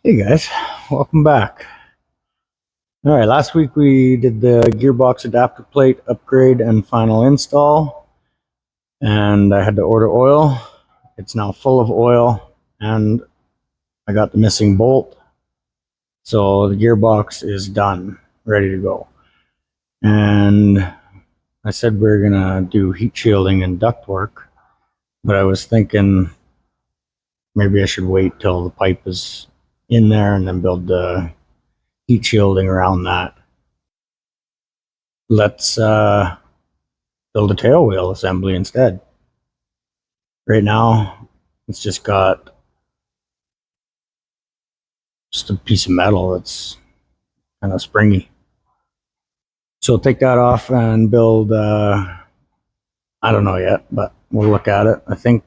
Hey guys, welcome back. All right, last week we did the gearbox adapter plate upgrade and final install, and I had to order oil. It's now full of oil, and I got the missing bolt. So the gearbox is done, ready to go. And I said we are gonna do heat shielding and duct work, but I was thinking maybe I should wait till the pipe is in there and then build the heat shielding around that. Let's build a tailwheel assembly instead. Right now, it's just got a piece of metal that's kind of springy. So take that off and build, I don't know yet, but we'll look at it. I think,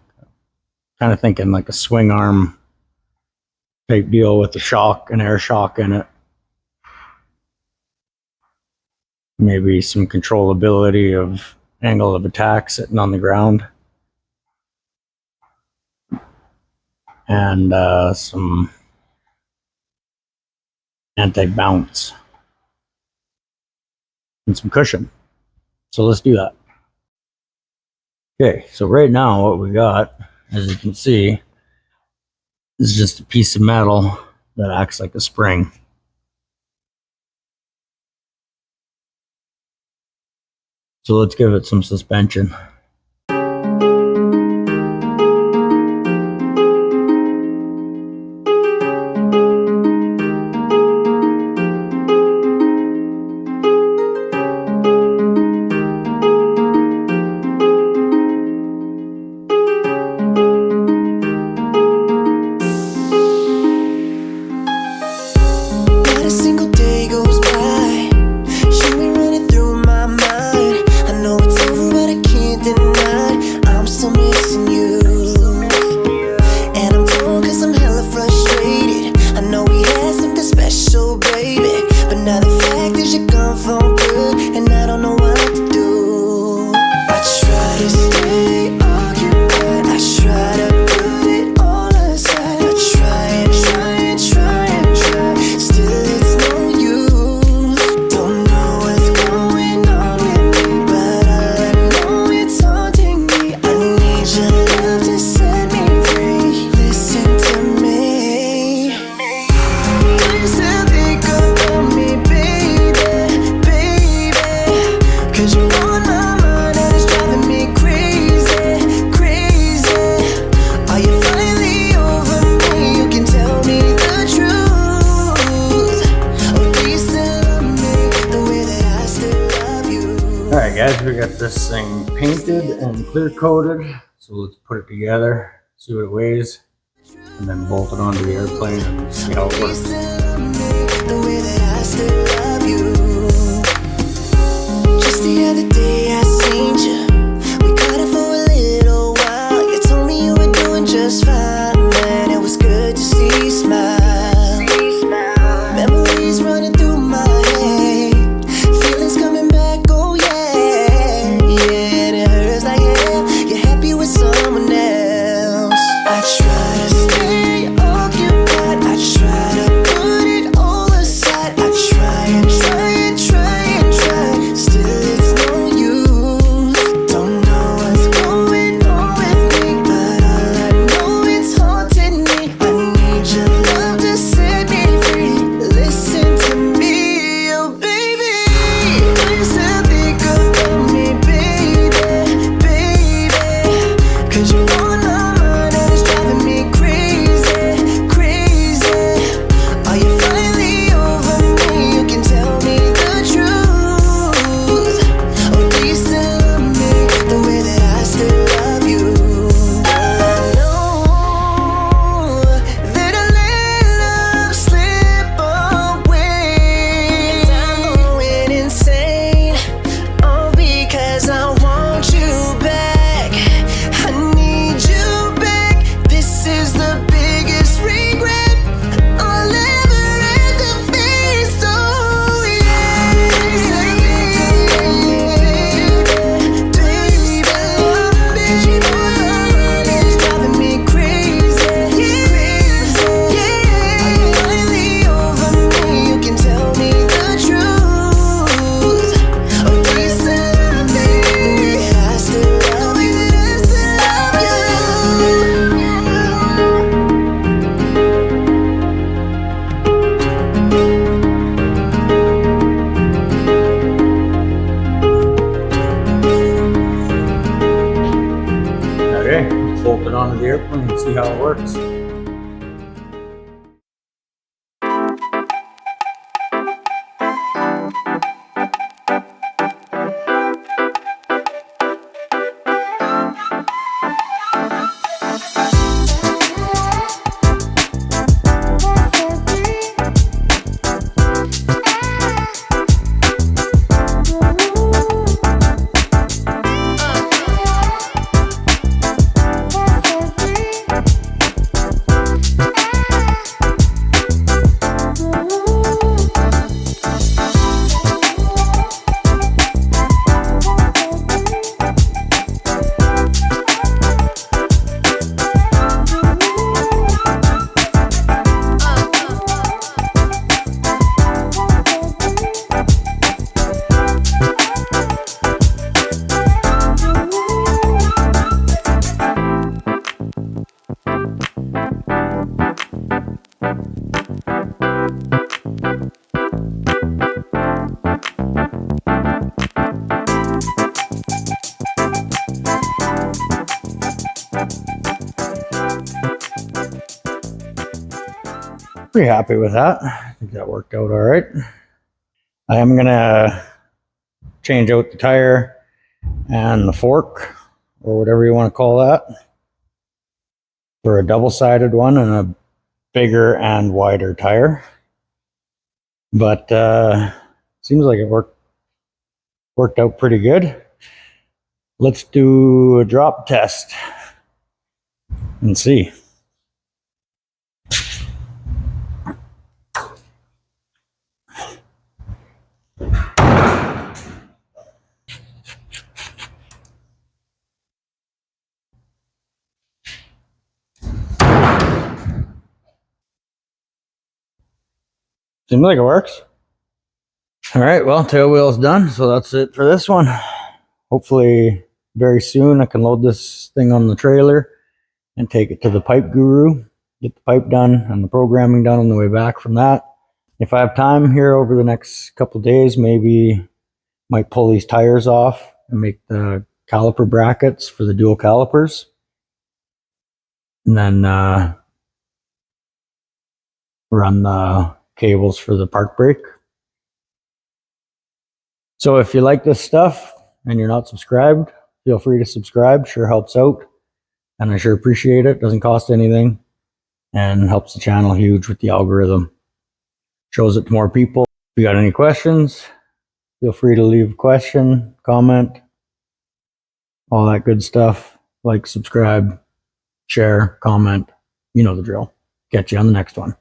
kind of thinking like a swing arm type deal with the shock, an air shock in it. Maybe some controllability of angle of attack sitting on the ground. And some anti-bounce and some cushion. So let's do that. Okay, so right now what we got, as you can see, is just a piece of metal that acts like a spring. So let's give it some suspension. Alright guys, we got this thing painted and clear coated, so let's put it together, see what it weighs, and then bolt it onto the airplane and see how it works. Just the other day I seen you, we cut it for a little while, you told me you were doing just fine, man, it was good to see you smile. Memories running through my head, feelings coming back, oh yeah, yeah, and it hurts like hell, you're happy with someone else. I try to stay occupied, I try to put it all aside, I try and try and try and try, still it's no use, bolt it onto the airplane and see how it works. Pretty happy with that. I think that worked out all right. I am gonna change out the tire and the fork, or whatever you want to call that, for a double-sided one and a bigger and wider tire. But seems like it worked out pretty good. Let's do a drop test and see. Seems like it works. All right, well, tail wheel's done, so that's it for this one. Hopefully very soon I can load this thing on the trailer and take it to the pipe guru, get the pipe done and the programming done on the way back from that. If I have time here over the next couple days, maybe might pull these tires off and make the caliper brackets for the dual calipers, and then run the cables for the park brake. So if you like this stuff and you're not subscribed, feel free to subscribe. Sure helps out, and I sure appreciate it. Doesn't cost anything and helps the channel huge with the algorithm. Shows it to more people. If you got any questions, feel free to leave a question, comment, all that good stuff. Like, subscribe, share, comment. You know the drill. Catch you on the next one.